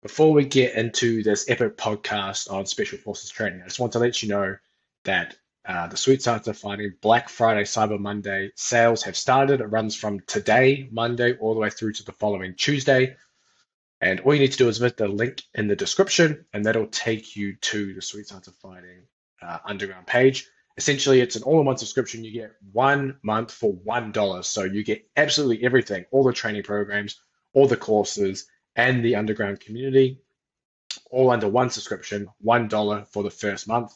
Before we get into this epic podcast on Special Forces training, I just want to let you know that the Sweet Science of Fighting Black Friday, Cyber Monday sales have started. It runs from today, Monday, all the way through to the following Tuesday. And all you need to do is visit the link in the description, and that'll take you to the Sweet Science of Fighting Underground page. Essentially, it's an all-in-one subscription. You get 1 month for $1. So you get absolutely everything, all the training programs, all the courses, and the underground community, all under one subscription, $1 for the first month.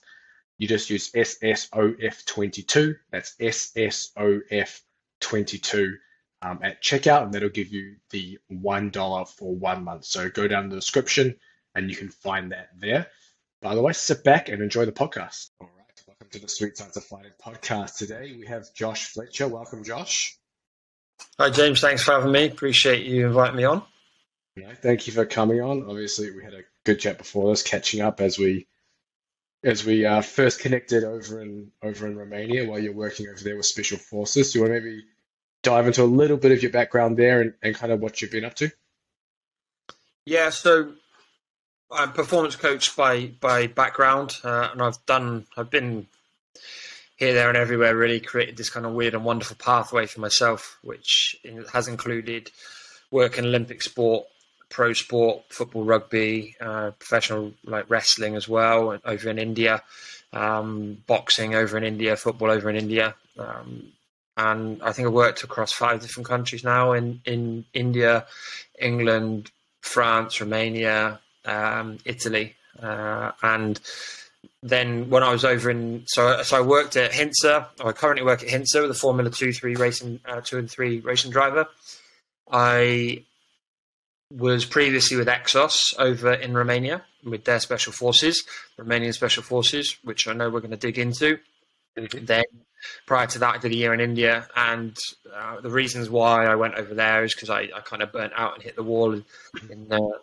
You just use SSOF22. That's SSOF22 at checkout, and that'll give you the $1 for 1 month. So go down the description and you can find that there. By the way, sit back and enjoy the podcast. All right, welcome to the Sweet Science of Fighting podcast. Today we have Josh Fletcher. Welcome, Josh. Hi, James. Thanks for having me. Appreciate you inviting me on. Yeah, thank you for coming on. Obviously, we had a good chat before this, catching up as we first connected over in Romania while you're working over there with Special Forces. Do you want to maybe dive into a little bit of your background there and kind of what you've been up to? Yeah, so I'm performance coach by background, and I've been here, there, and everywhere. Really created this kind of weird and wonderful pathway for myself, which has included work in Olympic sport, pro sport, football, rugby, professional like wrestling as well over in India, boxing over in India, football over in India. And I think I worked across 5 different countries now in India, England, France, Romania, Italy. And then when I was over so I worked at Hinsa. I currently work at Hinsa with a Formula 2 and 3 racing driver. I was previously with Exos over in Romania with their special forces, Romanian Special Forces, which I know we're going to dig into. Mm-hmm. Then prior to that, I did a year in India, and the reasons why I went over there is because I kind of burnt out and hit the wall in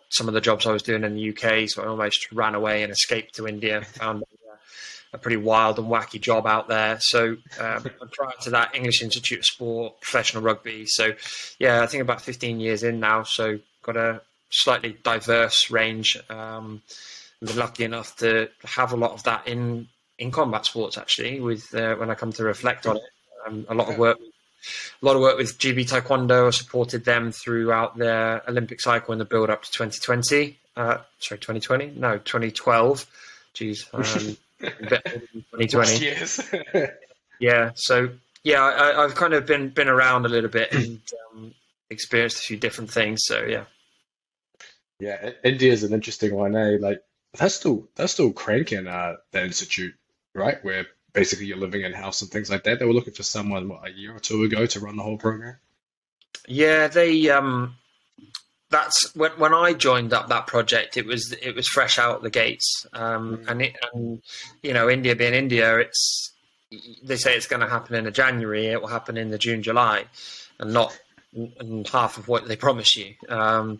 some of the jobs I was doing in the UK, so I almost ran away and escaped to India, found a pretty wild and wacky job out there. So prior to that, English Institute of Sport, professional rugby. So yeah, I think about 15 years in now. So got a slightly diverse range. I've been lucky enough to have a lot of that in combat sports, actually, with when I come to reflect on it. A lot of work with GB Taekwondo. I supported them throughout their Olympic cycle in the build up to 2020. 2020? No, 2012. Jeez. 2020. Years. Yeah, so yeah, I've kind of been around a little bit and experienced a few different things. So yeah, India is an interesting one, eh? Like that's still cranking that institute, right? Where basically you're living in house and things like that. They were looking for someone a year or two ago to run the whole program. Yeah, they that's when I joined up that project. It was fresh out the gates, and you know, India being India, they say it's going to happen in January. It will happen in the June, July, and not in half of what they promise you. But,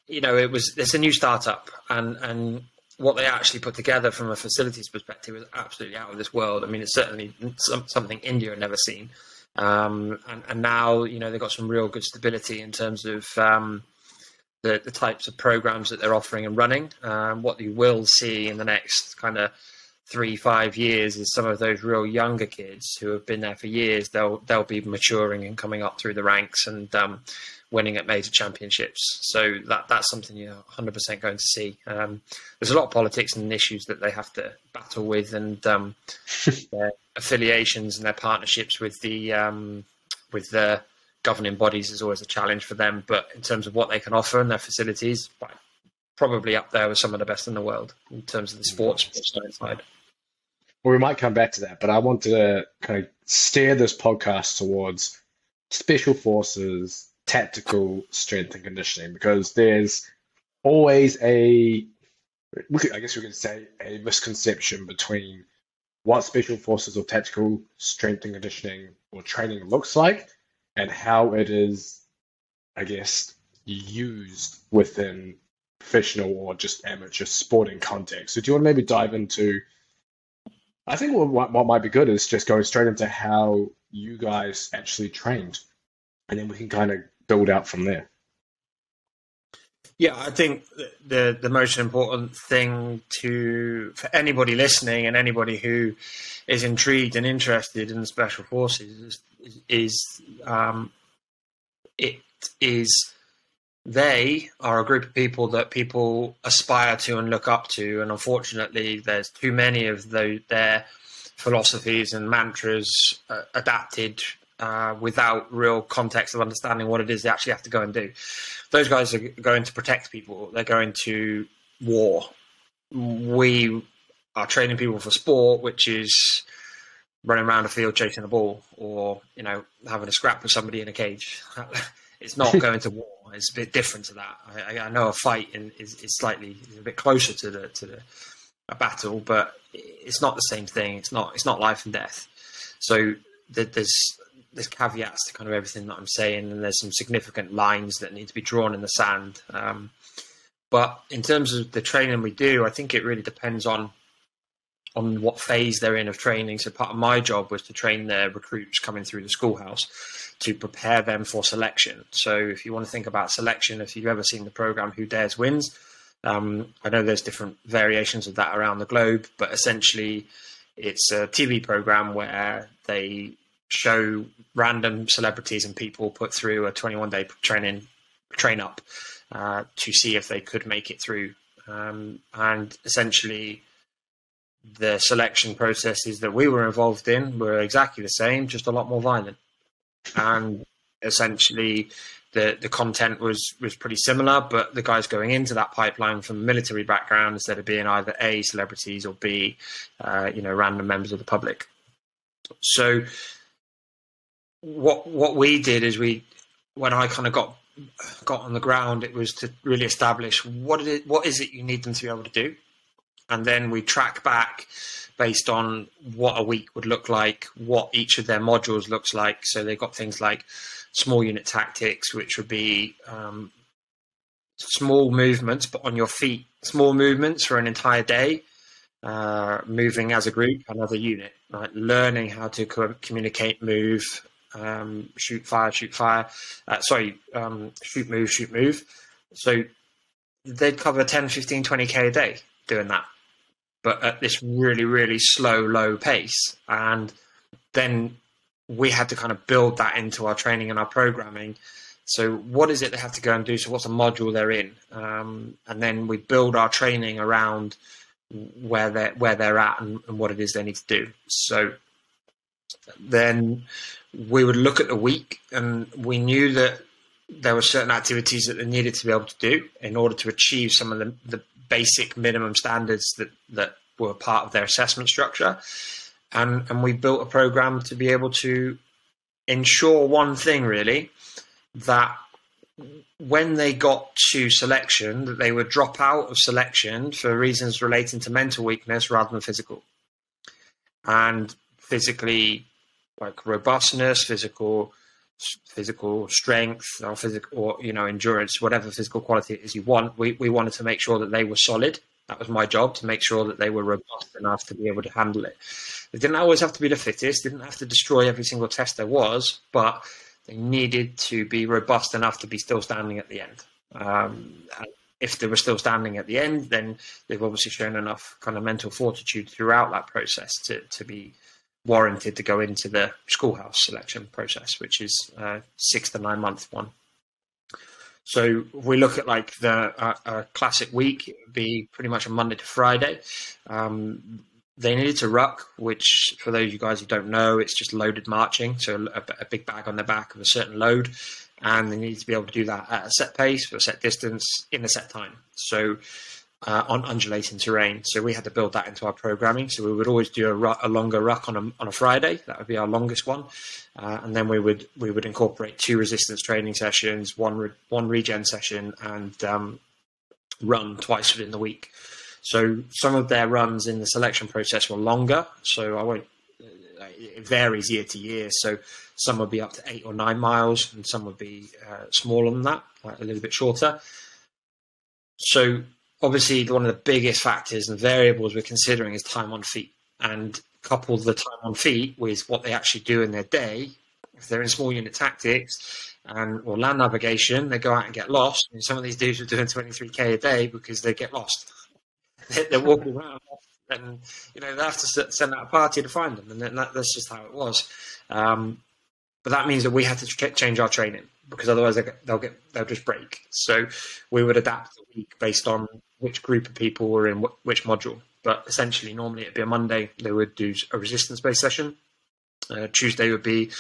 you know, it's a new startup, and what they actually put together from a facilities perspective is absolutely out of this world. I mean, it's certainly something India had never seen. And now, you know, they've got some real good stability in terms of the types of programs that they're offering and running. What you will see in the next kind of 3-5 years is some of those real younger kids who have been there for years. They'll be maturing and coming up through the ranks and winning at major championships. So that's something you're 100% going to see. There's a lot of politics and issues that they have to battle with, and their affiliations and their partnerships with the governing bodies is always a challenge for them. But in terms of what they can offer and their facilities, probably up there with some of the best in the world in terms of the sports side. Well, we might come back to that, but I want to kind of steer this podcast towards Special Forces, tactical strength and conditioning, because there's always I guess we could say a misconception between what Special Forces or tactical strength and conditioning or training looks like and how it is, I guess, used within professional or just amateur sporting context. So do you want to maybe dive into, I think what might be good is just going straight into how you guys actually trained, and then we can kind of build out from there. Yeah, I think the most important thing for anybody listening and anybody who is intrigued and interested in the Special Forces it is they are a group of people that people aspire to and look up to, and unfortunately, there's too many of their philosophies and mantras adapted without real context of understanding what it is they actually have to go and do. Those guys are going to protect people. They're going to war. We are training people for sport, which is running around a field chasing a ball, or having a scrap with somebody in a cage. It's not going to war. It's a bit different to that. I know a fight is slightly a bit closer to a battle, but it's not the same thing. It's not life and death. So there's caveats to kind of everything that I'm saying, and there's some significant lines that need to be drawn in the sand. But in terms of the training we do, I think it really depends on what phase they're in of training. So part of my job was to train their recruits coming through the schoolhouse to prepare them for selection. So if you want to think about selection, if you've ever seen the program Who Dares Wins, I know there's different variations of that around the globe, but essentially it's a TV program where they show random celebrities and people put through a 21-day train up to see if they could make it through. And essentially the selection processes that we were involved in were exactly the same, just a lot more violent. And essentially the content was pretty similar, but the guys going into that pipeline from a military background, instead of being either A, celebrities, or B, random members of the public. So what we did is when I kind of got on the ground, it was to really establish what is it you need them to be able to do. And then we track back based on what a week would look like, what each of their modules looks like. So they've got things like small unit tactics, which would be small movements, but on your feet, small movements for an entire day, moving as a group, another unit, right? Learning how to communicate, move, shoot, move. So they'd cover 10, 15, 20K a day doing that, but at this really, really slow, low pace. And then we had to kind of build that into our training and our programming. So what is it they have to go and do? So what's a module they're in? And then we build our training around where they're at and what it is they need to do. So then we would look at the week, and we knew that there were certain activities that they needed to be able to do in order to achieve some of the basic minimum standards that were part of their assessment structure. And we built a program to be able to ensure one thing, really, that when they got to selection, that they would drop out of selection for reasons relating to mental weakness rather than physical. And physically, like robustness, physical strength, or endurance, whatever physical quality it is you want. We wanted to make sure that they were solid. That was my job, to make sure that they were robust enough to be able to handle it. They didn't always have to be the fittest, didn't have to destroy every single test there was, but they needed to be robust enough to be still standing at the end. If they were still standing at the end, then they've obviously shown enough kind of mental fortitude throughout that process to be warranted to go into the schoolhouse selection process, which is a 6 to 9 month one. So if we look at like a classic week, it would be pretty much a Monday to Friday. They needed to ruck, which for those of you guys who don't know, it's just loaded marching. So a big bag on their back of a certain load, and they needed to be able to do that at a set pace for a set distance in a set time. So on undulating terrain. So we had to build that into our programming. So we would always do a longer ruck on a Friday. That would be our longest one. And then we would incorporate 2 resistance training sessions, one regen session, and run twice within the week. So some of their runs in the selection process were longer. So it varies year to year. So some would be up to 8 or 9 miles, and some would be smaller than that, a little bit shorter. So obviously, one of the biggest factors and variables we're considering is time on feet, and couple the time on feet with what they actually do in their day. If they're in small unit tactics or land navigation, they go out and get lost. And some of these dudes are doing 23K a day because they get lost. They're walking around, and they have to send out a party to find them, and then that's just how it was. But that means that we had to change our training, because otherwise they'll just break. So we would adapt the week based on which group of people were in which module. But essentially, normally it'd be a Monday, they would do a resistance-based session. Tuesday would be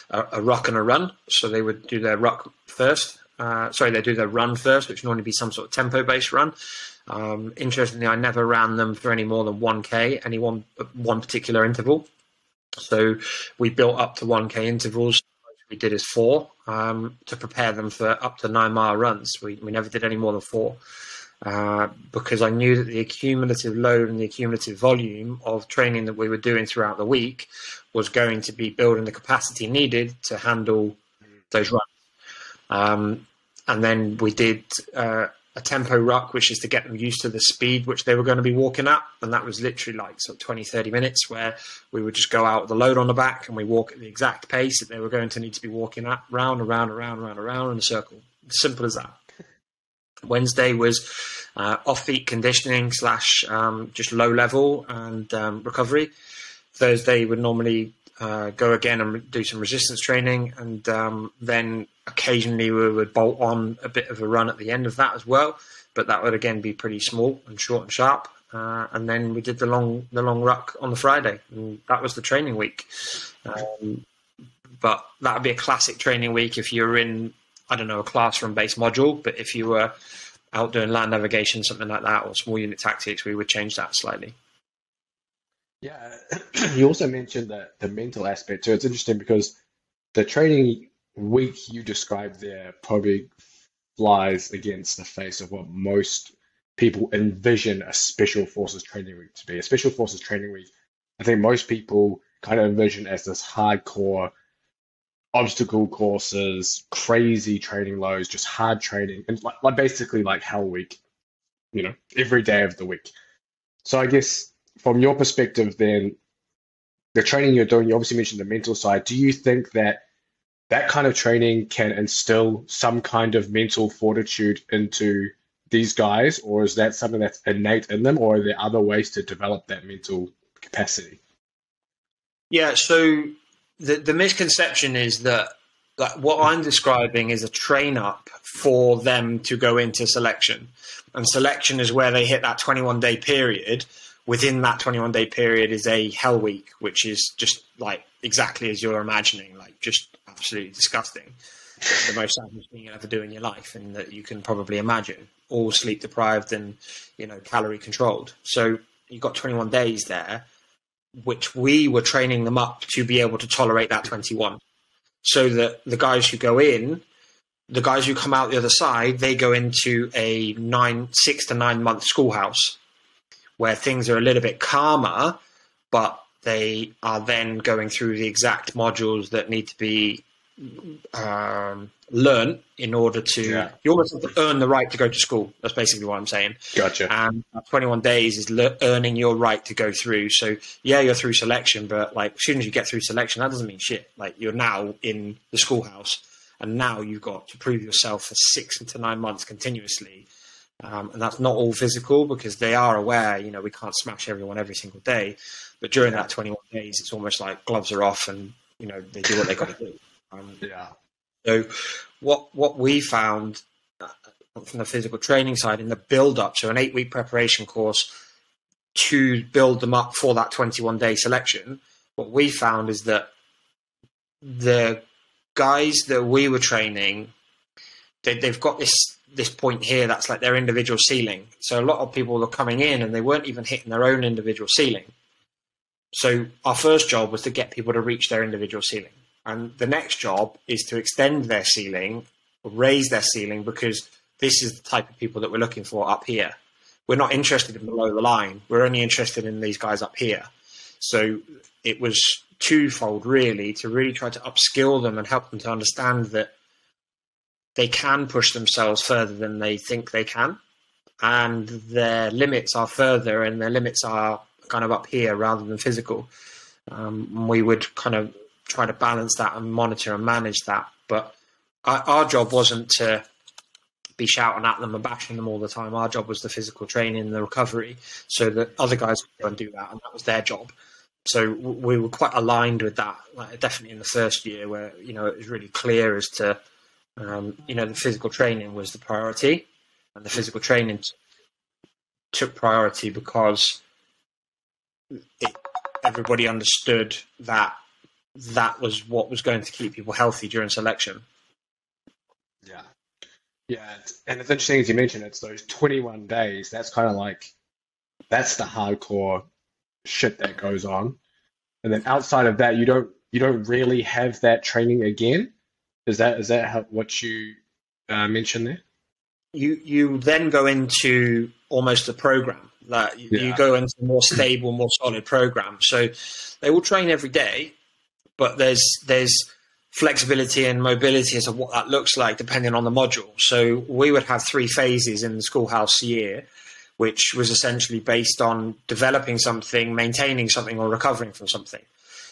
a ruck and a run. So they would do their ruck first. They do their run first, which would normally be some sort of tempo-based run. Interestingly, I never ran them for any more than 1K, any one particular interval. So we built up to 1K intervals. We did is 4 to prepare them for up to 9-mile runs. We never did any more than 4 because I knew that the accumulative load and the accumulative volume of training that we were doing throughout the week was going to be building the capacity needed to handle those runs. And then we did a tempo ruck, which is to get them used to the speed which they were going to be walking at. And that was literally like sort of 20-30 minutes, where we would just go out with the load on the back and we walk at the exact pace that they were going to need to be walking at, round and round and round and round in a circle. Simple as that. Wednesday was off-beat conditioning / just low level and recovery. Thursday would normally go again and do some resistance training, and then occasionally we would bolt on a bit of a run at the end of that as well, but that would again be pretty small and short and sharp. And then we did the long ruck on the Friday, and that was the training week. But that would be a classic training week if you're in, I don't know, a classroom-based module. But if you were out doing land navigation, something like that, or small unit tactics, we would change that slightly. Yeah, you also mentioned the mental aspect too. It's interesting because the training week you described there probably flies against the face of what most people envision a Special Forces training week to be. A Special Forces training week, I think most people kind of envision as this hardcore obstacle courses, crazy training loads, just hard training, and like basically like hell week, every day of the week. So I guess from your perspective then, the training you're doing, you obviously mentioned the mental side. Do you think that kind of training can instill some kind of mental fortitude into these guys, or is that something that's innate in them, or are there other ways to develop that mental capacity? Yeah, so the misconception is that what I'm describing is a train up for them to go into selection. And selection is where they hit that 21-day period. Within that 21-day period is a hell week, which is just like exactly as you're imagining, like just absolutely disgusting. The most savage thing you'll ever do in your life, and that you can probably imagine. All sleep deprived and, calorie controlled. So you've got 21 days there, which we were training them up to be able to tolerate that 21. So that the guys who go in, the guys who come out the other side, they go into a 6 to 9 month schoolhouse where things are a little bit calmer, but they are then going through the exact modules that need to be learn in order to, you almost have to earn the right to go to school. That's basically what I'm saying. Gotcha. And 21 days is earning your right to go through. So yeah, you're through selection, but like as soon as you get through selection, that doesn't mean shit. Like you're now in the schoolhouse, and now you've got to prove yourself for 6 to 9 months continuously. And that's not all physical, because they are aware, we can't smash everyone every single day. But during that 21 days, it's almost like gloves are off, and they do what they got to do. So what we found from the physical training side in the build-up, so an 8-week preparation course to build them up for that 21-day selection, what we found is that the guys that we were training, they've got this point here that's like their individual ceiling. So a lot of people were coming in and they weren't even hitting their own individual ceiling. So our first job was to get people to reach their individual ceiling. And the next job is to extend their ceiling, raise their ceiling, because this is the type of people that we're looking for up here. We're not interested in below the line. We're only interested in these guys up here. So it was twofold, really, to really try to upskill them and help them to understand that they can push themselves further than they think they can. And their limits are further, and their limits are kind of up here rather than physical. We would kind of try to balance that and monitor and manage that. But our job wasn't to be shouting at them and bashing them all the time. Our job was the physical training and the recovery, so that other guys could go and do that, and that was their job. So we were quite aligned with that, like definitely in the first year, where it was really clear as to the physical training was the priority, and the physical training took priority because everybody understood that was what was going to keep people healthy during selection. Yeah, and it's interesting as you mentioned, it's those 21 days. That's kind of like, that's the hardcore shit that goes on. And then outside of that, you don't really have that training again. Is that what you mentioned there? You then go into almost a program. Like you go into a more stable, more solid program. So they will train every day, but there's flexibility and mobility as to what that looks like depending on the module. So we would have 3 phases in the schoolhouse year, which was essentially based on developing something, maintaining something, or recovering from something.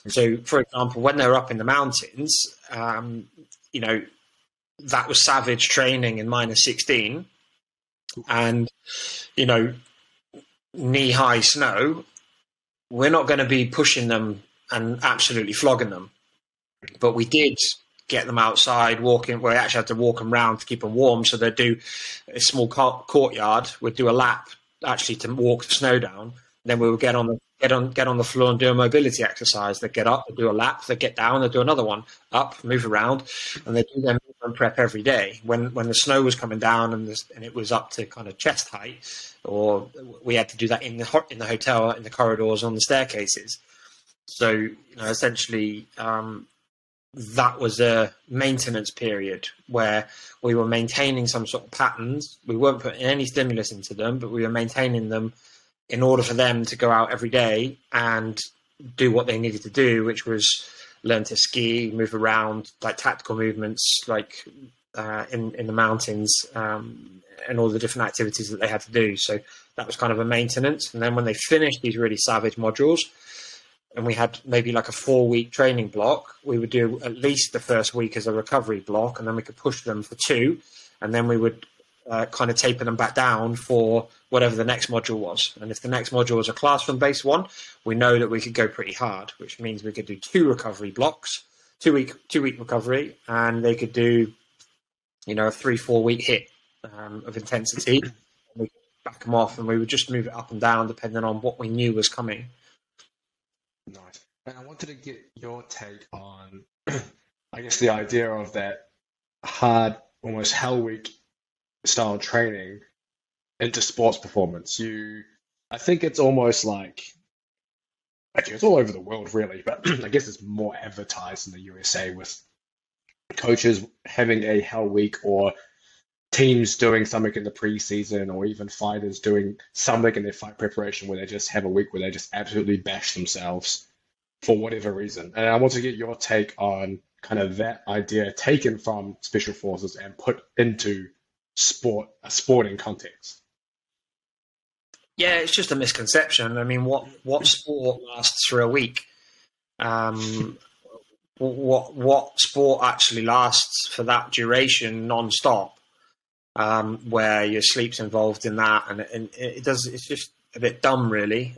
So, for example, when they were up in the mountains, that was savage training in -16, and knee-high snow. We're not going to be pushing them and absolutely flogging them. But we did get them outside walking. We actually had to walk them around to keep them warm. So they'd do a small courtyard. We'd do a lap actually to walk the snow down. Then we would get on the floor and do a mobility exercise. They'd get up, they'd do a lap, they'd get down, they'd do another one, up, move around, and they do their movement prep every day. When the snow was coming down and it was up to kind of chest height, or we had to do that in the hotel, in the corridors, on the staircases. So essentially. That was a maintenance period where we were maintaining some sort of patterns. We weren't putting any stimulus into them, but we were maintaining them in order for them to go out every day and do what they needed to do, which was learn to ski, move around, like tactical movements, like in the mountains, and all the different activities that they had to do. So that was kind of a maintenance. And then when they finished these really savage modules, and we had maybe like a 4-week training block, we would do at least the first week as a recovery block, and then we could push them for 2, and then we would kind of taper them back down for whatever the next module was. And if the next module was a classroom-based one, we know that we could go pretty hard, which means we could do 2 recovery blocks, 2-week recovery, and they could do, a 3-4 week hit of intensity. And we could back them off, and we would just move it up and down depending on what we knew was coming. Nice. And I wanted to get your take on, I guess, the idea of that hard, almost Hell Week style training into sports performance. I think it's almost like, actually, it's all over the world, really, but I guess it's more advertised in the USA with coaches having a Hell Week, or teams doing something in the preseason, or even fighters doing something in their fight preparation where they just have a week where they just absolutely bash themselves for whatever reason. And I want to get your take on kind of that idea taken from Special Forces and put into a sporting context. Yeah, it's just a misconception. I mean, what sport lasts for a week? What sport actually lasts for that duration non-stop? Where your sleep's involved in that, and it's just a bit dumb, really.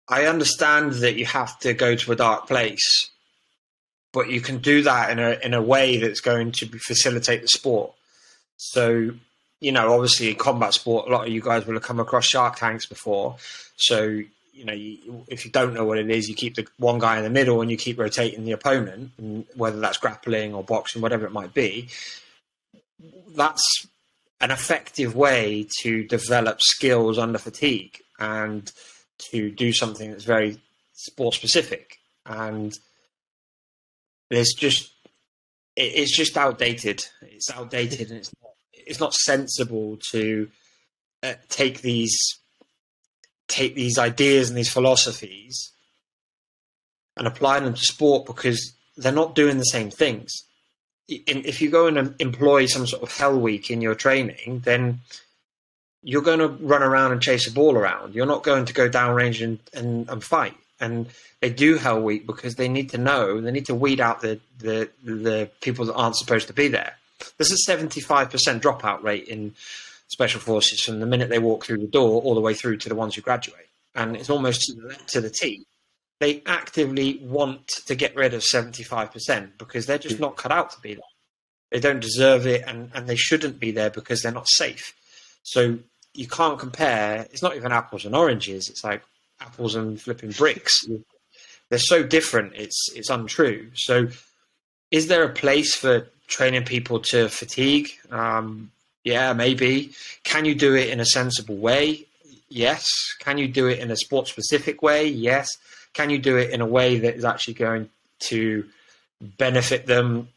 I understand that you have to go to a dark place, but you can do that in a way that's going to facilitate the sport. So, obviously in combat sport, a lot of you guys will have come across shark tanks before. So, if you don't know what it is, you keep the one guy in the middle and you keep rotating the opponent, and whether that's grappling or boxing, whatever it might be. That's an effective way to develop skills under fatigue and to do something that's very sport specific. And it's just outdated. It's outdated, and it's not sensible to take these ideas and these philosophies and apply them to sport, because they're not doing the same things. If you go and employ some sort of Hell Week in your training, then you're going to run around and chase a ball around. You're not going to go downrange and fight. and they do Hell Week because they need to weed out the people that aren't supposed to be there. There's a 75% dropout rate in Special Forces from the minute they walk through the door all the way through to the ones who graduate. And it's almost to the T. They actively want to get rid of 75% because they're just not cut out to be there. They don't deserve it, and they shouldn't be there because they're not safe. So you can't compare. It's not even apples and oranges. It's like apples and flipping bricks. They're so different. It's untrue. So is there a place for training people to fatigue? Yeah, maybe. Can you do it in a sensible way? Yes. Can you do it in a sport-specific way? Yes. Can you do it in a way that is actually going to benefit them?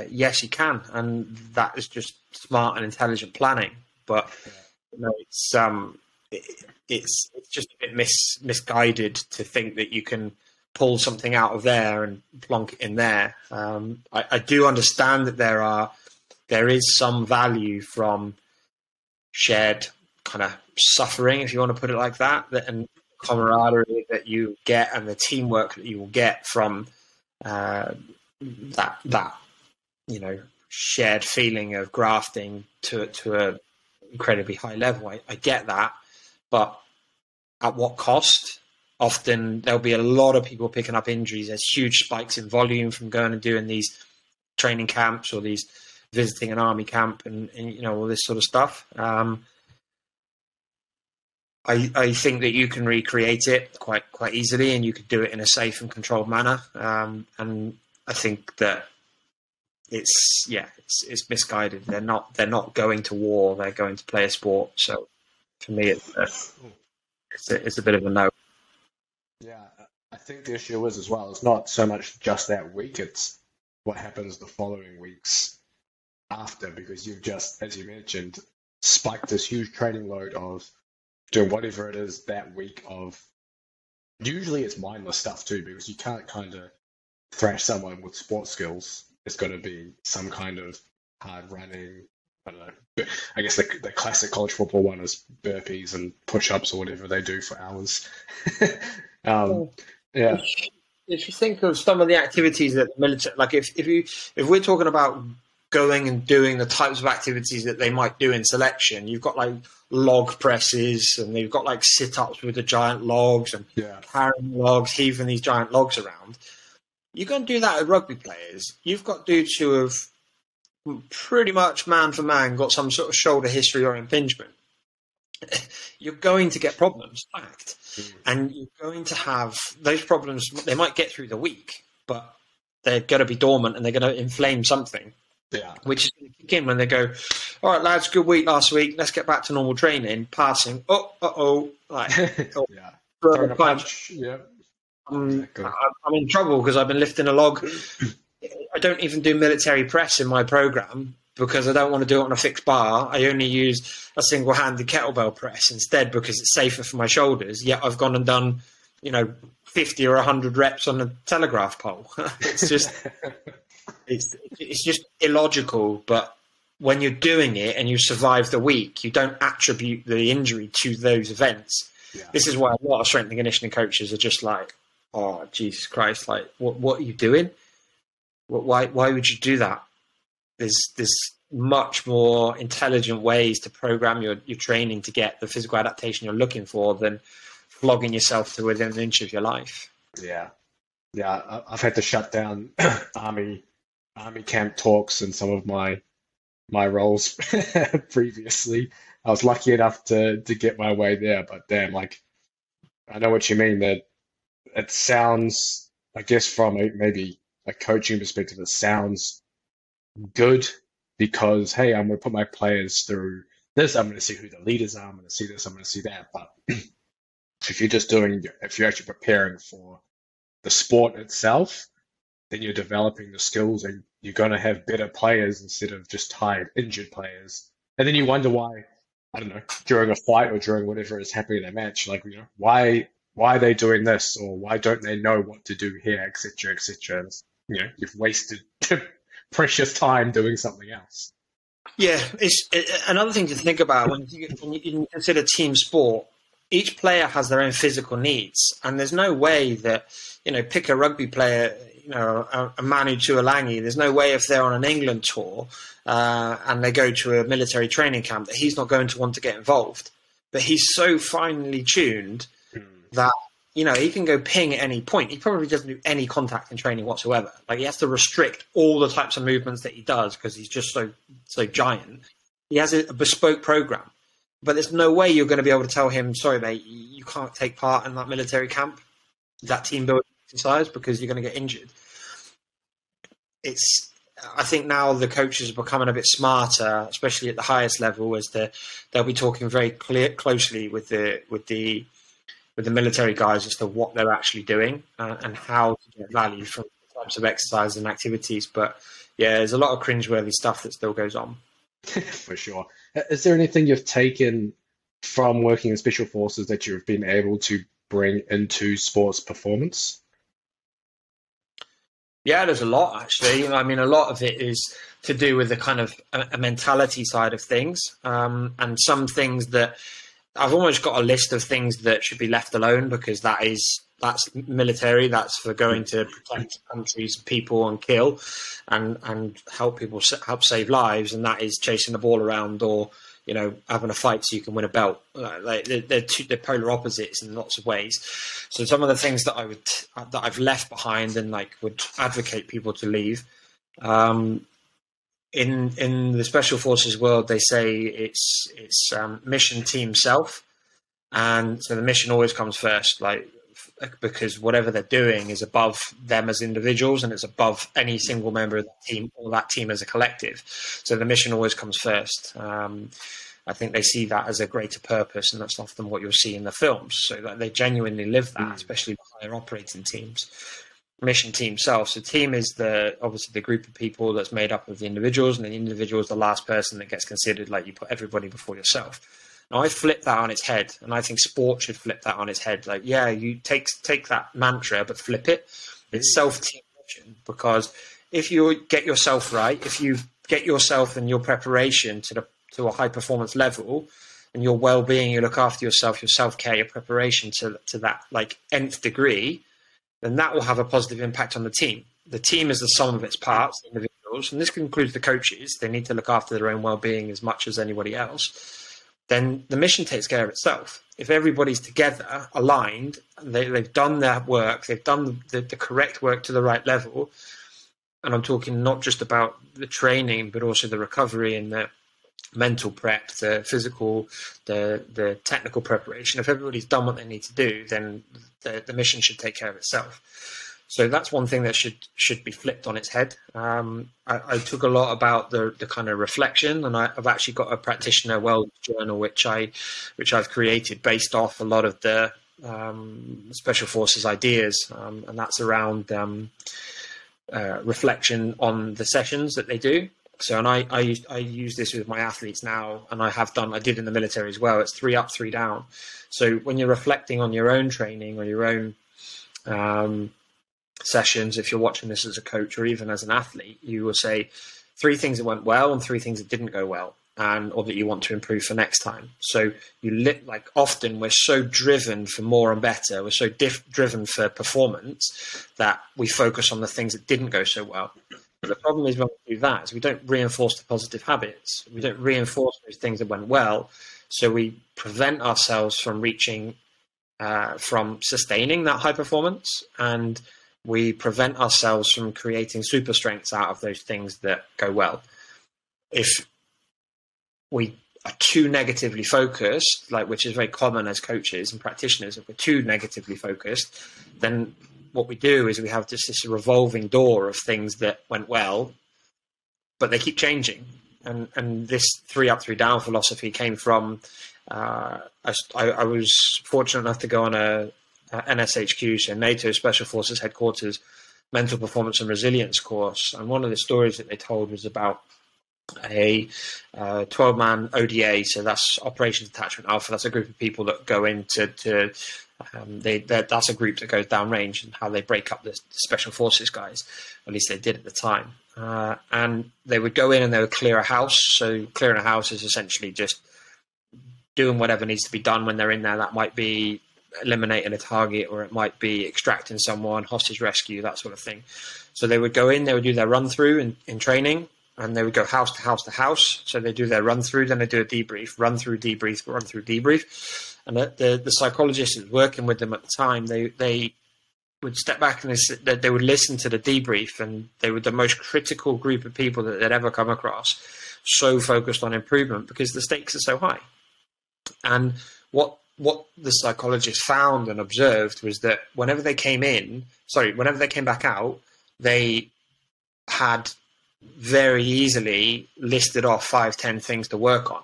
Yes, you can, and that is just smart and intelligent planning. But it's just a bit misguided to think that you can pull something out of there and plonk it in there. I do understand that there is some value from shared kind of suffering, if you want to put it like that, and camaraderie that you get and the teamwork that you will get from that shared feeling of grafting to a incredibly high level. I get that, but at what cost? Often there'll be a lot of people picking up injuries. There's huge spikes in volume from going and doing these training camps or these visiting an army camp and all this sort of stuff. I think that you can recreate it quite easily, and you could do it in a safe and controlled manner. And I think that it's misguided. They're not going to war. They're going to play a sport. So for me, it's a bit of a no. Yeah, I think the issue is as well. It's not so much just that week. It's what happens the following weeks after, because you've just, as you mentioned, spiked this huge training load of doing whatever it is that week of. Usually it's mindless stuff too, because you can't kind of thrash someone with sports skills. It's got to be some kind of hard running. I don't know. I guess the classic college football one is burpees and push-ups or whatever they do for hours. Yeah. If you think of some of the activities that the military, like if we're talking about going and doing the types of activities that they might do in selection, you've got like log presses, and they've got like sit-ups with the giant logs and carrying logs, heaving these giant logs around. You're going to do that with rugby players. You've got dudes who have pretty much man for man got some sort of shoulder history or impingement. You're going to get problems, fact. And you're going to have those problems. They might get through the week, but they're going to be dormant and they're going to inflame something. Yeah. Which is going to kick in when they go, all right, lads, good week last week. Let's get back to normal training. Passing. Yeah. I'm in trouble because I've been lifting a log. I don't even do military press in my program because I don't want to do it on a fixed bar. I only use a single-handed kettlebell press instead because it's safer for my shoulders. Yet I've gone and done, 50 or 100 reps on a telegraph pole. It's just, it's just illogical. But when you're doing it and you survive the week, you don't attribute the injury to those events. Yeah. This is why a lot of strength and conditioning coaches are just like, oh, Jesus Christ, like, what are you doing? Why would you do that? There's much more intelligent ways to program your training to get the physical adaptation you're looking for than flogging yourself to within an inch of your life. Yeah. I've had to shut down army camp talks in some of my roles previously. I was lucky enough to get my way there, but damn, like, I know what you mean. That it sounds, I guess, from maybe a coaching perspective, it sounds good because, hey, I'm going to put my players through this. I'm going to see who the leaders are. I'm going to see this. I'm going to see that. But if you're actually preparing for the sport itself, then you're developing the skills and you're going to have better players instead of just tired, injured players. And then you wonder why, I don't know, during a fight or during whatever is happening in a match, like, why are they doing this, or why don't they know what to do here, etc., etc. You've wasted precious time doing something else. Yeah, it's another thing to think about when you consider team sport each player has their own physical needs, and there's no way that, pick a rugby player, a Manu Tuolangi, there's no way if they're on an England tour and they go to a military training camp that he's not going to want to get involved. But he's so finely tuned that, he can go ping at any point. He probably doesn't do any contact in training whatsoever. Like, he has to restrict all the types of movements that he does because he's just so giant. He has a bespoke program. But there's no way you're going to be able to tell him, sorry, mate, you can't take part in that military camp, that team building exercise, because you're going to get injured. I think now the coaches are becoming a bit smarter, especially at the highest level, as they'll be talking very closely with the military guys as to what they're actually doing and how to get value from the types of exercise and activities. But yeah, there's a lot of cringeworthy stuff that still goes on. For sure. Is there anything you've taken from working in Special Forces that you've been able to bring into sports performance? Yeah, there's a lot, actually. I mean, a lot of it is to do with the kind of a mentality side of things, and some things that I've almost got a list of things that should be left alone, because that's military. That's for going to protect countries, people, and kill, and help people, help save lives. And that is chasing the ball around, or having a fight so you can win a belt. Like they're polar opposites in lots of ways. So some of the things that I've left behind and would advocate people to leave. In the Special Forces world, they say it's mission, team, self, and so the mission always comes first. Because whatever they're doing is above them as individuals, and it's above any single member of the team or that team as a collective. So the mission always comes first. I think they see that as a greater purpose, and that's often what you'll see in the films. So that they genuinely live that, especially the higher operating teams. Mission, team, self. So team is obviously the group of people that's made up of the individuals, and the individual is the last person that gets considered. Like, you put everybody before yourself. Now, I flip that on its head, and I think sport should flip that on its head. Like, yeah, you take that mantra, but flip it. It's self-team mission, because if you get yourself right, if you get yourself and your preparation to a high-performance level, and your well-being, you look after yourself, your self-care, your preparation to that nth degree, then that will have a positive impact on the team. The team is the sum of its parts, the individuals, and this includes the coaches. They need to look after their own well-being as much as anybody else. Then the mission takes care of itself. If everybody's together, aligned, they've done their work, they've done the correct work to the right level, and I'm talking not just about the training, but also the recovery and the mental prep, the physical, the technical preparation. If everybody's done what they need to do, then the mission should take care of itself. So that's one thing that should be flipped on its head. I took a lot about the kind of reflection, and I've actually got a practitioner wellness journal which I've created based off a lot of the Special Forces ideas, and that's around reflection on the sessions that they do. So, and I use this with my athletes now, and I did in the military as well. It's 3 up, 3 down. So when you're reflecting on your own training or your own sessions, if you're watching this as a coach or even as an athlete, you will say 3 things that went well and 3 things that didn't go well, or that you want to improve for next time. So often we're so driven for more and better, we're so driven for performance that we focus on the things that didn't go so well. But the problem is when we do that is we don't reinforce the positive habits. We don't reinforce those things that went well. So we prevent ourselves from reaching, from sustaining that high performance, and we prevent ourselves from creating super strengths out of those things that go well. If we are too negatively focused, which is very common as coaches and practitioners, if we're too negatively focused, then what we do is we have just this revolving door of things that went well, but they keep changing. And this 3 up, 3 down philosophy came from, I was fortunate enough to go on a NSHQ, so NATO Special Forces Headquarters Mental Performance and Resilience course. And one of the stories that they told was about a 12-man ODA, so that's Operations Detachment Alpha. That's a group of people that go into that's a group that goes downrange, and how they break up the Special Forces guys. At least they did at the time. And they would go in and they would clear a house. So clearing a house is essentially just doing whatever needs to be done when they're in there. That might be eliminating a target, or it might be extracting someone, hostage rescue, that sort of thing. So they would go in, they would do their run through in training, and they would go house to house to house. So they do their run through, then they do a debrief, run through, debrief, run through, debrief. And the psychologist that was working with them at the time, they would step back and they would listen to the debrief, and they were the most critical group of people that they'd ever come across, so focused on improvement because the stakes are so high. And what the psychologist found and observed was that whenever they came back out, they had very easily listed off 5-10 things to work on.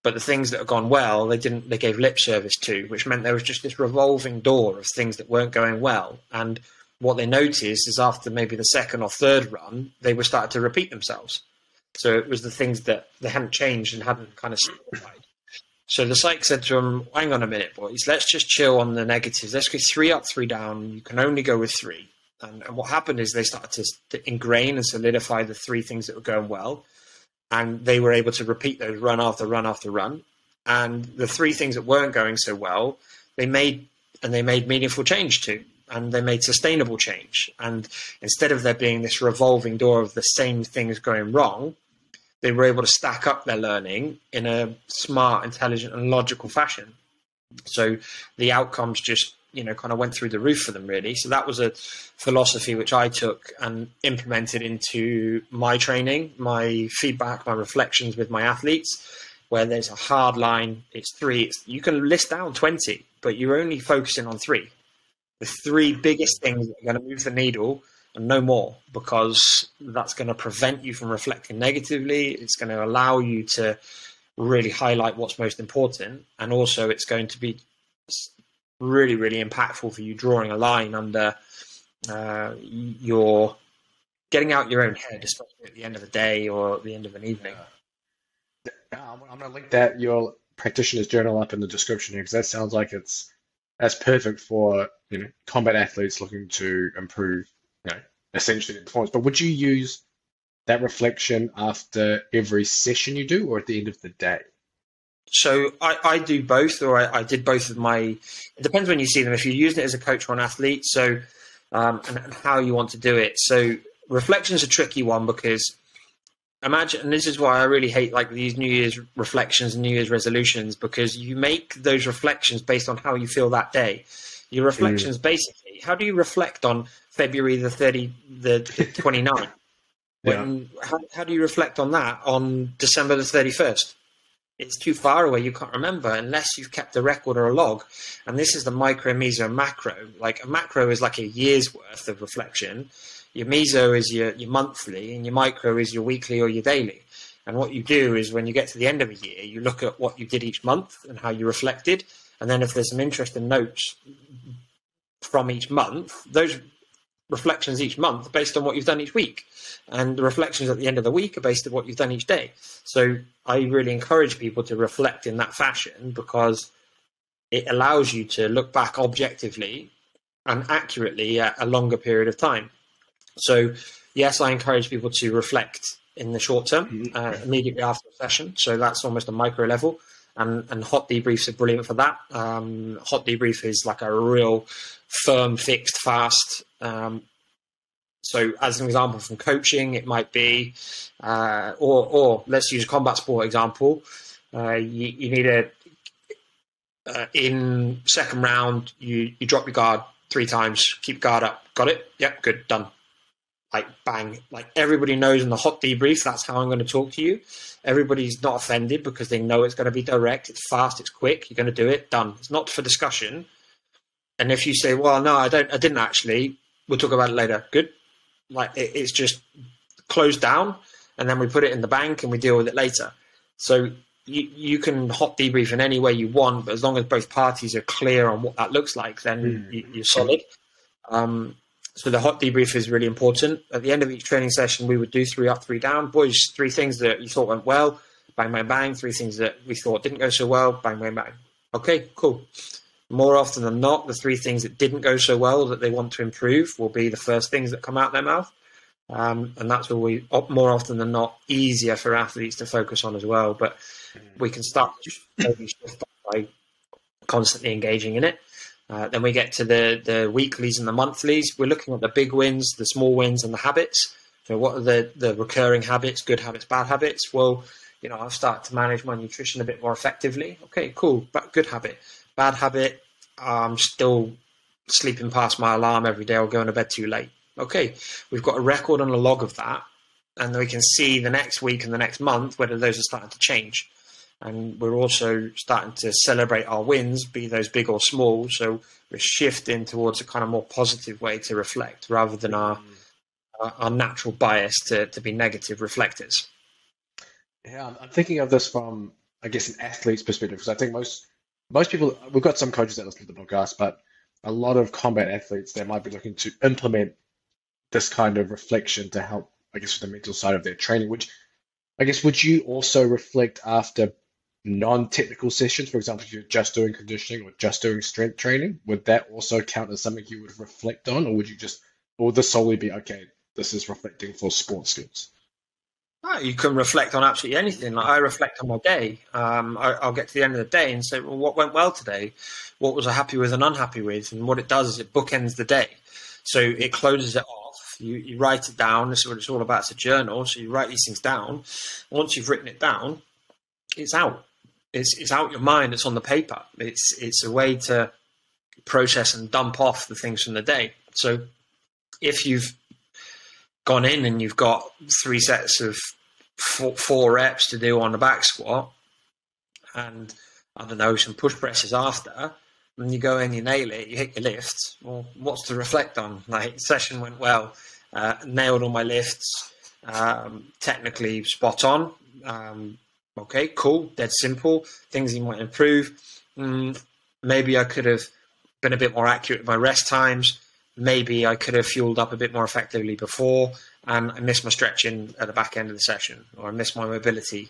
But the things that had gone well, they gave lip service to, which meant there was just this revolving door of things that weren't going well. And what they noticed is after maybe the second or third run, they were starting to repeat themselves. So it was the things that they hadn't changed and hadn't kind of simplified. So the psych said to them, hang on a minute, boys, let's just chill on the negatives. Let's go 3 up, 3 down. You can only go with 3. And what happened is they started to ingrain and solidify the 3 things that were going well. And they were able to repeat those run after run after run. And the 3 things that weren't going so well, they made meaningful change to. And they made sustainable change. And instead of there being this revolving door of the same things going wrong, they were able to stack up their learning in a smart, intelligent, and logical fashion. So the outcomes just, kind of went through the roof for them, really. So that was a philosophy which I took and implemented into my training, my feedback, my reflections with my athletes, where there's a hard line. It's 3. You can list down 20, but you're only focusing on 3. The 3 biggest things that are going to move the needle, and no more, because that's going to prevent you from reflecting negatively. It's going to allow you to really highlight what's most important. And also it's going to be really, really impactful for you drawing a line under your getting out your own head, especially at the end of the day or at the end of an evening. I'm going to link your practitioner's journal up in the description here, because that sounds like that's perfect for combat athletes looking to improve essentially the performance. But would you use that reflection after every session you do, or at the end of the day? So I do both, or I did both of my. It depends when you see them. If you're using it as a coach or an athlete, so and how you want to do it. So reflection is a tricky one, because imagine, and this is why I really hate like these New Year's reflections and New Year's resolutions, because you make those reflections based on how you feel that day. Your reflections basically, how do you reflect on February the 29th? How do you reflect on that on December the 31st? It's too far away. You can't remember unless you've kept a record or a log. And this is the micro, meso, and macro. Like a macro is like a year's worth of reflection. Your meso is your monthly, and your micro is your weekly or your daily. And what you do is when you get to the end of a year, you look at what you did each month and how you reflected. And then if there's some interesting notes from each month, those reflections each month are based on what you've done each week. And the reflections at the end of the week are based on what you've done each day. So I really encourage people to reflect in that fashion, because it allows you to look back objectively and accurately at a longer period of time. So yes, I encourage people to reflect in the short term, immediately after a session. So that's almost a micro level. And hot debriefs are brilliant for that. Hot debrief is like a real firm, fixed, fast. So as an example from coaching, it might be, or let's use a combat sport example. You need in second round, you drop your guard 3 times, keep guard up. Got it? Yep, good, done. Like bang, like everybody knows in the hot debrief, that's how I'm going to talk to you. Everybody's not offended because they know it's going to be direct, it's fast, it's quick, you're going to do it, done. It's not for discussion. And if you say, well, no, I didn't actually, we'll talk about it later. Good. Like it's just closed down, and then we put it in the bank and we deal with it later. So you can hot debrief in any way you want, but as long as both parties are clear on what that looks like, then you're solid. So the hot debrief is really important. At the end of each training session, we would do 3 up, 3 down. Boys, 3 things that you thought went well, bang, bang, bang. 3 things that we thought didn't go so well, bang, bang, bang. Okay, cool. More often than not, the 3 things that didn't go so well that they want to improve will be the first things that come out their mouth. And that's what we, more often than not, easier for athletes to focus on as well. But we can start maybe by constantly engaging in it. Then we get to the weeklies and the monthlies. We're looking at the big wins, the small wins, and the habits. So what are the recurring habits, good habits, bad habits? Well, I've started to manage my nutrition a bit more effectively. Okay, cool, but good habit. Bad habit, I'm still sleeping past my alarm every day or going to bed too late. Okay, we've got a record and a log of that, and then we can see the next week and the next month whether those are starting to change. And we're also starting to celebrate our wins, be those big or small. So we're shifting towards a kind of more positive way to reflect rather than our natural bias to be negative reflectors. Yeah, I'm thinking of this from, I guess, an athlete's perspective, because I think most people, we've got some coaches that listen to the podcast, but a lot of combat athletes, they might be looking to implement this kind of reflection to help, I guess, with the mental side of their training, which I guess, would you also reflect after non-technical sessions? For example, if you're just doing conditioning or just doing strength training, would that also count as something you would reflect on, or would this solely be, okay, this is reflecting for sports skills? You can reflect on absolutely anything. Like I reflect on my day. I'll get to the end of the day and say, well, what went well today? What was I happy with and unhappy with? And what it does is it bookends the day. So it closes it off. You write it down. This is what it's all about. It's a journal. So you write these things down. Once you've written it down, it's out. It's out your mind. It's on the paper. It's a way to process and dump off the things from the day. So if you've gone in and you've got 3 sets of four reps to do on the back squat and, I don't know, some push presses after, and you go in, you nail it, you hit your lifts, well, what's to reflect on? Like, session went well, nailed all my lifts, technically spot on. Okay, cool, dead simple. Things you might improve. Maybe I could have been a bit more accurate with my rest times. Maybe I could have fueled up a bit more effectively before, and I missed my stretching at the back end of the session, or I missed my mobility.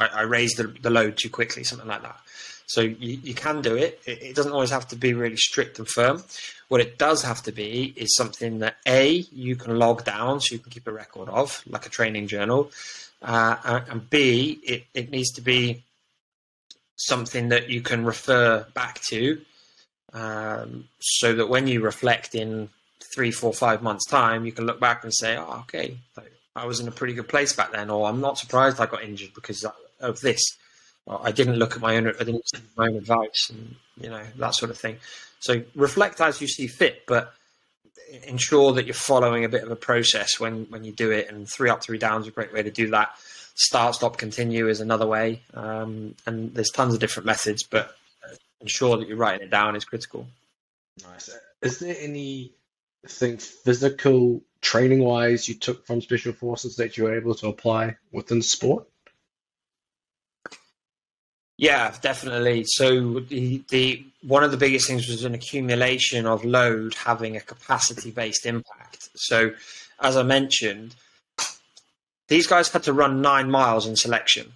I raised the load too quickly, something like that. So you can do it. It doesn't always have to be really strict and firm. What it does have to be is something that A, you can log down so you can keep a record of, like a training journal. And B, it needs to be something that you can refer back to, so that when you reflect in 3, 4, 5 months' time, you can look back and say, oh, okay, I was in a pretty good place back then, or I'm not surprised I got injured because of this. Or I didn't look at I didn't listen to my own advice, and that sort of thing. So reflect as you see fit, but ensure that you're following a bit of a process when you do it. And 3 up, 3 down is a great way to do that. Start, stop, continue is another way. And there's tons of different methods, but ensure that you're writing it down is critical. Nice. Is there anything physical, training-wise, you took from Special Forces that you were able to apply within sport? Yeah, definitely. So the one of the biggest things was an accumulation of load having a capacity-based impact. So as I mentioned, these guys had to run 9 miles in selection.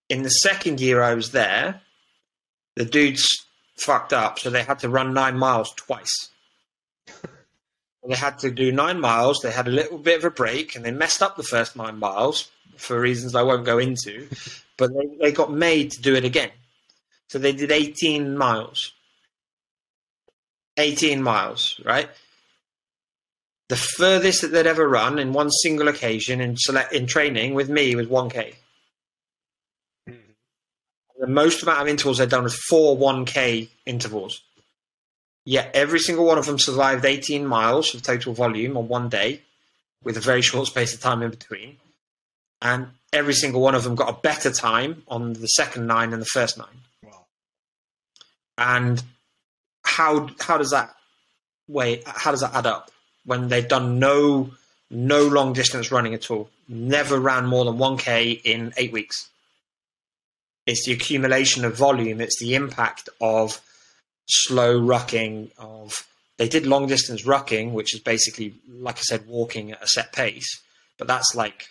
In the second year I was there, the dudes fucked up, so they had to run 9 miles twice. They had to do 9 miles. They had a little bit of a break, and they messed up the first 9 miles for reasons I won't go into. But they got made to do it again. So they did 18 miles. 18 miles, right? The furthest that they'd ever run in one single occasion in training with me was 1K. The most amount of intervals they'd done was 4 1K intervals. Yet every single one of them survived 18 miles of total volume on one day with a very short space of time in between. And every single one of them got a better time on the second 9 than the first 9. Wow. And how does that add up when they've done no long distance running at all? Never ran more than 1K in 8 weeks. It's the accumulation of volume. It's the impact of slow rucking. They did long distance rucking, which is basically, like I said, walking at a set pace, but that's like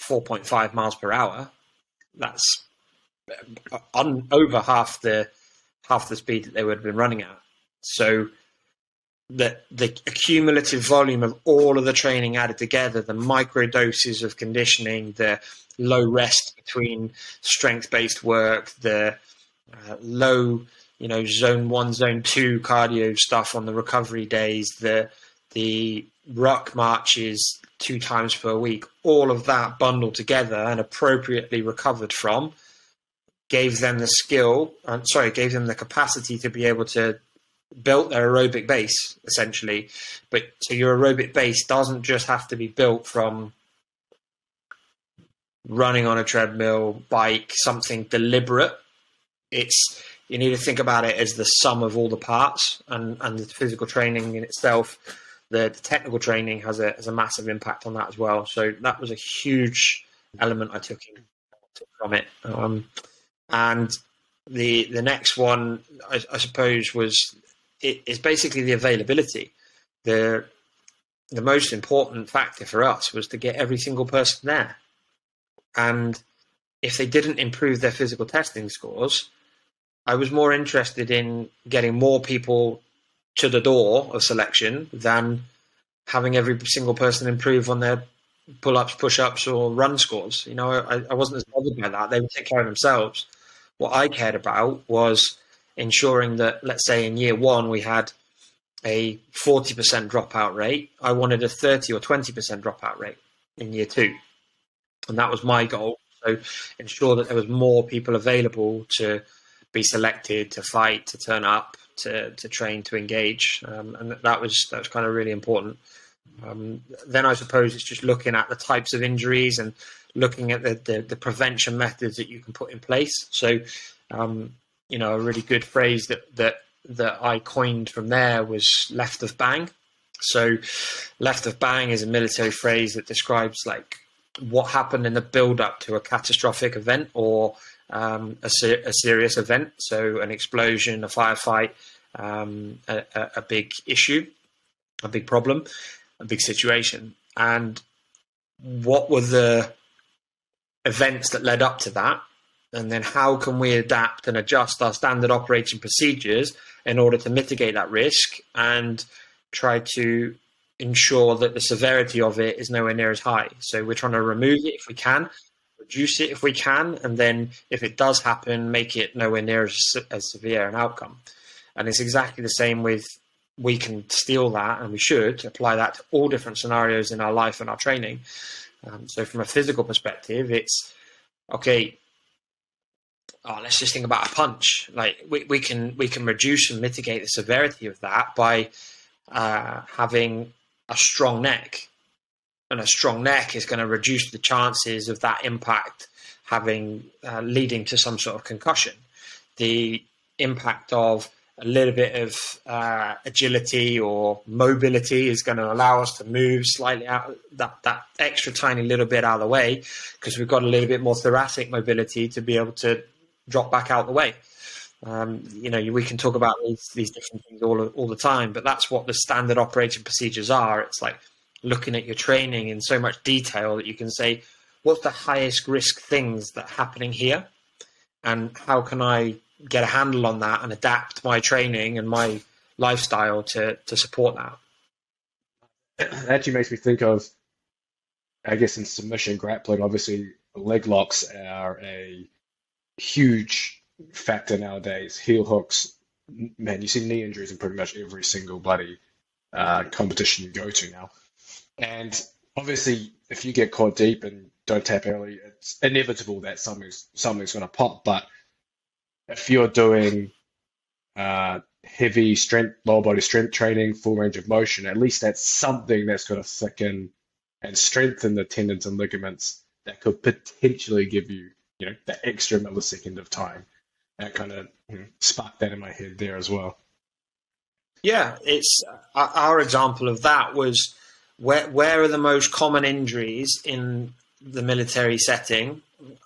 4.5 miles per hour. That's over half the speed that they would have been running at. So the accumulative volume of all of the training added together, the micro doses of conditioning, the low rest between strength-based work, the low, zone 1, zone 2 cardio stuff on the recovery days, the ruck marches 2 times per week, all of that bundled together and appropriately recovered from, gave them the capacity to be able to build their aerobic base, essentially. But so your aerobic base doesn't just have to be built from running on a treadmill, bike, something deliberate. You need to think about it as the sum of all the parts, and the physical training in itself, the technical training has a massive impact on that as well. So that was a huge element I took from it. And the next one, I suppose, is basically the availability. The most important factor for us was to get every single person there. And if they didn't improve their physical testing scores, I was more interested in getting more people to the door of selection than having every single person improve on their pull-ups, push-ups, or run scores. I wasn't as bothered by that. They would take care of themselves. What I cared about was ensuring that, let's say in year 1, we had a 40% dropout rate. I wanted a 30 or 20% dropout rate in year 2. And that was my goal. So ensure that there was more people available to be selected, to fight, to turn up, to train, to engage. And that was kind of really important. Then I suppose it's just looking at the types of injuries and looking at the prevention methods that you can put in place. So, a really good phrase that I coined from there was left of bang. So left of bang is a military phrase that describes like what happened in the build up to a catastrophic event or a serious event. So an explosion, a firefight, a big issue, a big problem, a big situation. And what were the events that led up to that? And then how can we adapt and adjust our standard operating procedures in order to mitigate that risk and try to ensure that the severity of it is nowhere near as high? So we're trying to remove it if we can, reduce it if we can, and then if it does happen, make it nowhere near as severe an outcome. And it's exactly the same with, we can steal that, and we should apply that to all different scenarios in our life and our training. So from a physical perspective, it's, okay, let's just think about a punch. Like we can reduce and mitigate the severity of that by having a strong neck, and a strong neck is going to reduce the chances of that impact leading to some sort of concussion. The impact of a little bit of agility or mobility is going to allow us to move slightly out, that extra tiny little bit out of the way, because we've got a little bit more thoracic mobility to be able to drop back out the way. We can talk about these different things all the time, but that's what the standard operating procedures are. It's like looking at your training in so much detail that you can say, what's the highest risk things that are happening here? And how can I get a handle on that and adapt my training and my lifestyle to support that? It actually makes me think of, I guess, in submission grappling, obviously leg locks are a huge factor nowadays. Heel hooks, man, you see knee injuries in pretty much every single bloody competition you go to now. And obviously, if you get caught deep and don't tap early, it's inevitable that something's going to pop. But if you're doing heavy strength, lower body strength training, full range of motion, at least that's something that's going to thicken and strengthen the tendons and ligaments that could potentially give you, that extra millisecond of time. That kind of sparked that in my head there as well. Yeah, it's our example of that was where are the most common injuries in the military setting?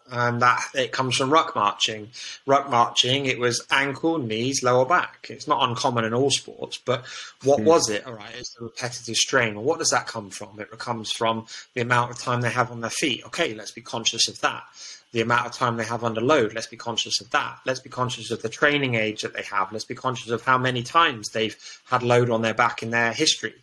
and that it comes from ruck marching. Ruck marching, it was ankle, knees, lower back. It's not uncommon in all sports, but what was it? All right, it's the repetitive strain. Well, what does that come from? It comes from the amount of time they have on their feet. Okay, let's be conscious of that. The amount of time they have under load, let's be conscious of that. Let's be conscious of the training age that they have. Let's be conscious of how many times they've had load on their back in their history.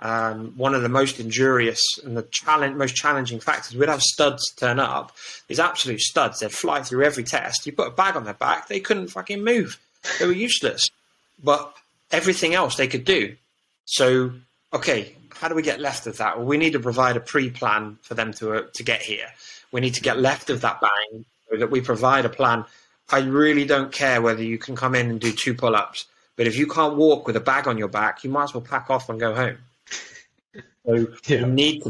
One of the most injurious and the most challenging factors, we'd have studs turn up, these absolute studs, they'd fly through every test. You put a bag on their back, they couldn't fucking move. They were useless. But everything else they could do. So, okay, how do we get left of that? Well, we need to provide a pre-plan for them to get here. We need to get left of that bang so that we provide a plan. I really don't care whether you can come in and do 2 pull-ups, but if you can't walk with a bag on your back, you might as well pack off and go home. So you need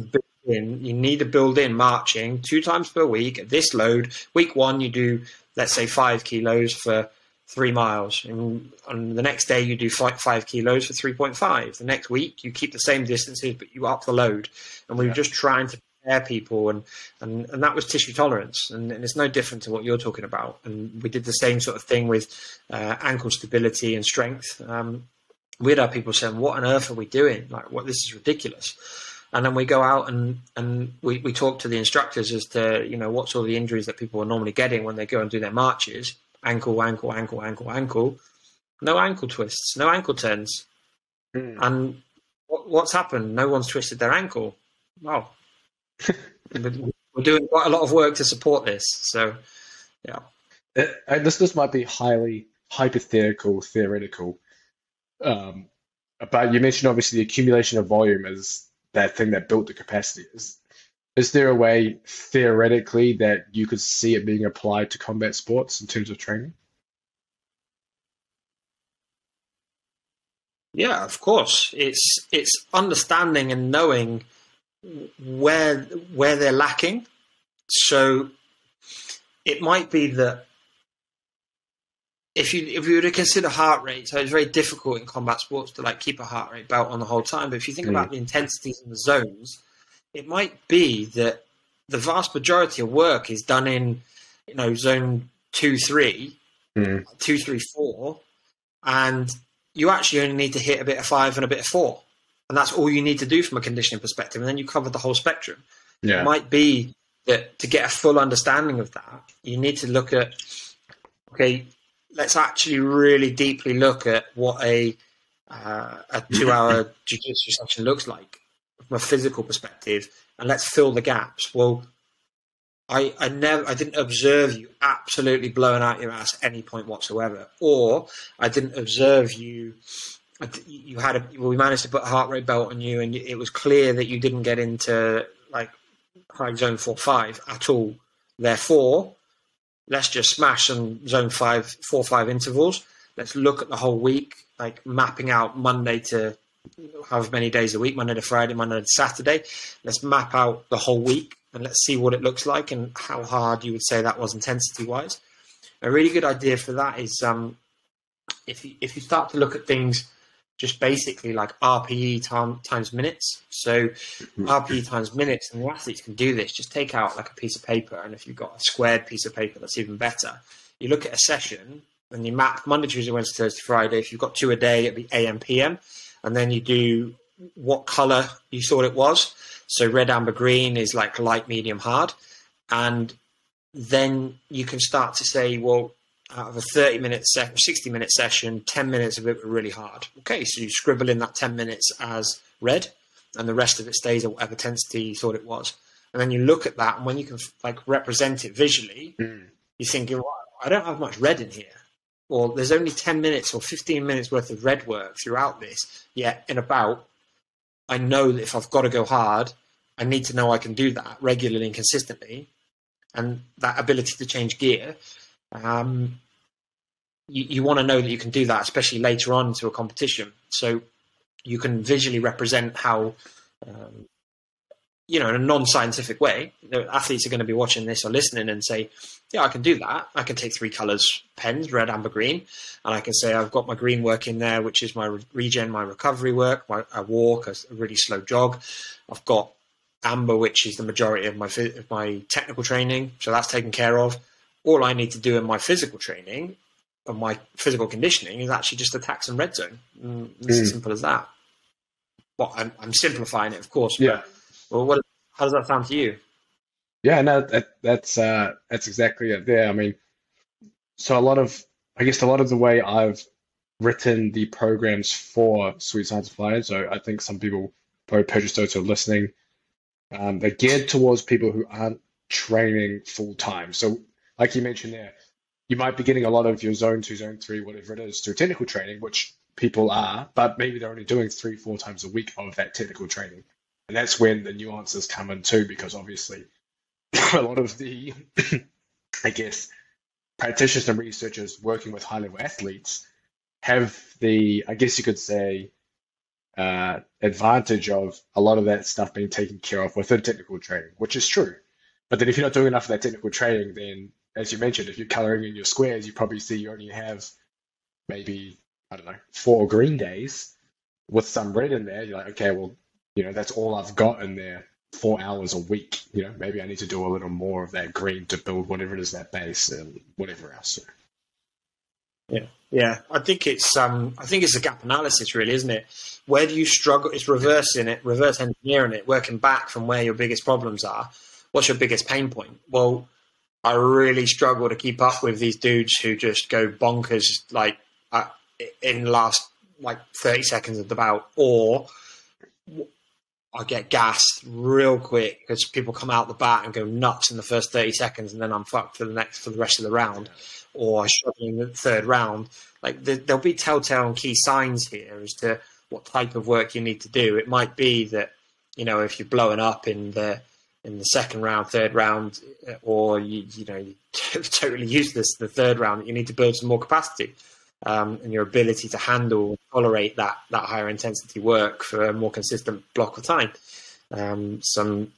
to build in marching 2 times per week at this load. Week 1, you do, let's say, 5 kilos for 3 miles. And on the next day, you do 5 kilos for 3.5. The next week, you keep the same distances, but you up the load. And we were just trying to prepare people, and that was tissue tolerance. And it's no different to what you're talking about. And we did the same sort of thing with ankle stability and strength. We'd have people saying, what on earth are we doing? Like, what, this is ridiculous. And then we go out and we talk to the instructors as to, you know, what's all the injuries that people are normally getting when they go and do their marches. Ankle, ankle, ankle, ankle, ankle. No ankle twists, no ankle turns. And what's happened? No one's twisted their ankle. Well, we're doing quite a lot of work to support this. So, yeah. This might be highly hypothetical, theoretical. But you mentioned obviously the accumulation of volume is that thing that built the capacity. Is there a way theoretically that you could see it being applied to combat sports in terms of training? Yeah, of course. It's understanding and knowing where they're lacking. So it might be that if you were to consider heart rate, so it's very difficult in combat sports to like keep a heart rate belt on the whole time. But if you think about the intensities and the zones, it might be that the vast majority of work is done in, you know, zone 2, 3, 2, 3, 4, and you actually only need to hit a bit of 5 and a bit of 4, and that's all you need to do from a conditioning perspective, and then you cover the whole spectrum. It might be that to get a full understanding of that, you need to look at, okay, let's actually really deeply look at what a 2-hour jiu-jitsu session looks like from a physical perspective, and let's fill the gaps. Well, I didn't observe you absolutely blowing out your ass at any point whatsoever, or I didn't observe you. We managed to put a heart rate belt on you, and it was clear that you didn't get into like high zone 4-5 at all. Therefore, let's just smash some zone 4-5 intervals. Let's look at the whole week, like mapping out Monday to however many days a week, Monday to Friday, Monday to Saturday. Let's map out the whole week and let's see what it looks like and how hard you would say that was intensity-wise. A really good idea for that is if you start to look at things just basically like RPE times minutes. So RPE times minutes, and the athletes can do this. Just take out like a piece of paper, and if you've got a squared piece of paper, that's even better. You look at a session, and you map Monday, Tuesday, Wednesday, Thursday, Friday. If you've got 2 a day, it'd be AM, PM. And then you do what color you thought it was. So red, amber, green is like light, medium, hard. And then you can start to say, well, out of a 30-minute 60-minute session, 10 minutes of it were really hard. Okay, so you scribble in that 10 minutes as red, and the rest of it stays at whatever intensity you thought it was. And then you look at that, and when you can like represent it visually, you're thinking, well, I don't have much red in here. Or there's only 10 minutes or 15 minutes worth of red work throughout this. Yet in about, I know that if I've got to go hard, I need to know I can do that regularly and consistently. And that ability to change gear, you want to know that you can do that, especially later on into a competition. So you can visually represent how, in a non-scientific way, athletes are going to be watching this or listening and say, yeah, I can do that. I can take 3 colors pens, red, amber, green. And I can say, I've got my green work in there, which is my regen, my recovery work, a walk, a really slow jog. I've got amber, which is the majority of my technical training, so that's taken care of. All I need to do in my physical training and my physical conditioning is actually just attack some red zone. It's as simple as that. Well, I'm simplifying it, of course. Yeah. But, well, how does that sound to you? Yeah, no, that's exactly it there. I mean, so a lot of the way I've written the programs for Sweet Science of Flying, so I think some people probably purchased those who are listening. They're geared towards people who aren't training full time. So, like you mentioned there, you might be getting a lot of your zone 2, zone 3, whatever it is, through technical training, which people are, but maybe they're only doing 3-4 times a week of that technical training. And that's when the nuances come in too, because obviously a lot of the, I guess, practitioners and researchers working with high-level athletes have the, I guess you could say, advantage of a lot of that stuff being taken care of within technical training, which is true. But then if you're not doing enough of that technical training, then as you mentioned, if you're coloring in your squares, you probably see you only have maybe, I don't know, 4 green days with some red in there. You're like, okay, well, that's all I've got in there, 4 hours a week. Maybe I need to do a little more of that green to build whatever it is, that base and whatever else. Yeah. I think it's a gap analysis, really, isn't it? Where do you struggle? It's reverse engineering it, working back from where your biggest problems are. What's your biggest pain point? Well, I really struggle to keep up with these dudes who just go bonkers in the last 30 seconds of the bout, or I get gassed real quick because people come out the bat and go nuts in the first 30 seconds, and then I'm fucked for the rest of the round, or I struggle in the third round. There'll be telltale and key signs here as to what type of work you need to do. It might be that if you're blowing up in the second round, third round, or you totally useless the third round, you need to build some more capacity and your ability to handle and tolerate that higher intensity work for a more consistent block of time. Some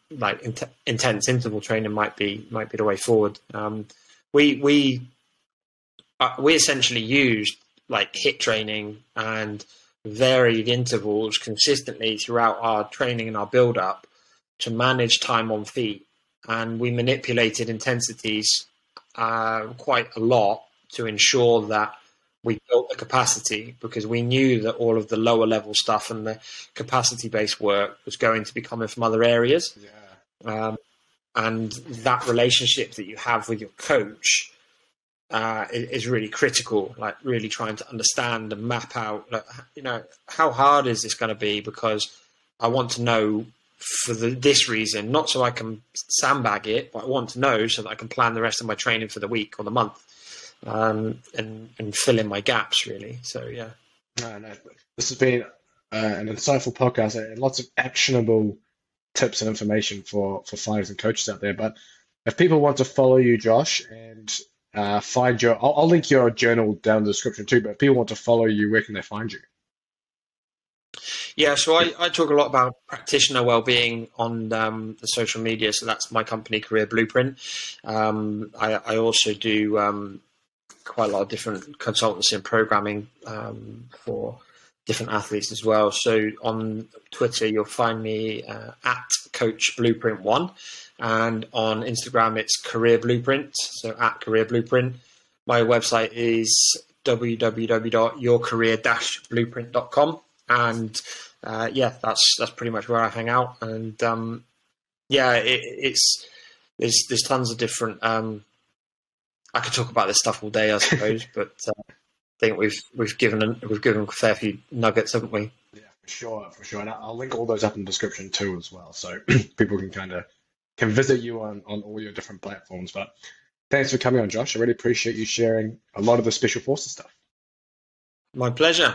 intense interval training might be the way forward. We essentially used HIIT training and varied intervals consistently throughout our training and our build up to manage time on feet, and we manipulated intensities quite a lot to ensure that we built the capacity, because we knew that all of the lower level stuff and the capacity based work was going to be coming from other areas. And that relationship that you have with your coach is really critical, really trying to understand and map out how hard is this going to be, because I want to know for this reason, not so I can sandbag it, but I want to know so that I can plan the rest of my training for the week or the month, and fill in my gaps, really. So, yeah. No, this has been an insightful podcast and lots of actionable tips and information for fighters and coaches out there. But if people want to follow you, Josh, and find I'll link your journal down in the description too, but if people want to follow you, where can they find you? Yeah, so I talk a lot about practitioner well-being on the social media. So that's my company, Career Blueprint. I also do quite a lot of different consultancy and programming for different athletes as well. So on Twitter, you'll find me at Coach Blueprint 1, and on Instagram, it's Career Blueprint. So at Career Blueprint. My website is www.yourcareer-blueprint.com. And that's pretty much where I hang out. And there's tons of different. I could talk about this stuff all day, I suppose, but I think we've given a fair few nuggets, haven't we? Yeah, for sure. And I'll link all those up in the description too, as well, so people can visit you on all your different platforms. But thanks for coming on, Josh. I really appreciate you sharing a lot of the Special Forces stuff. My pleasure.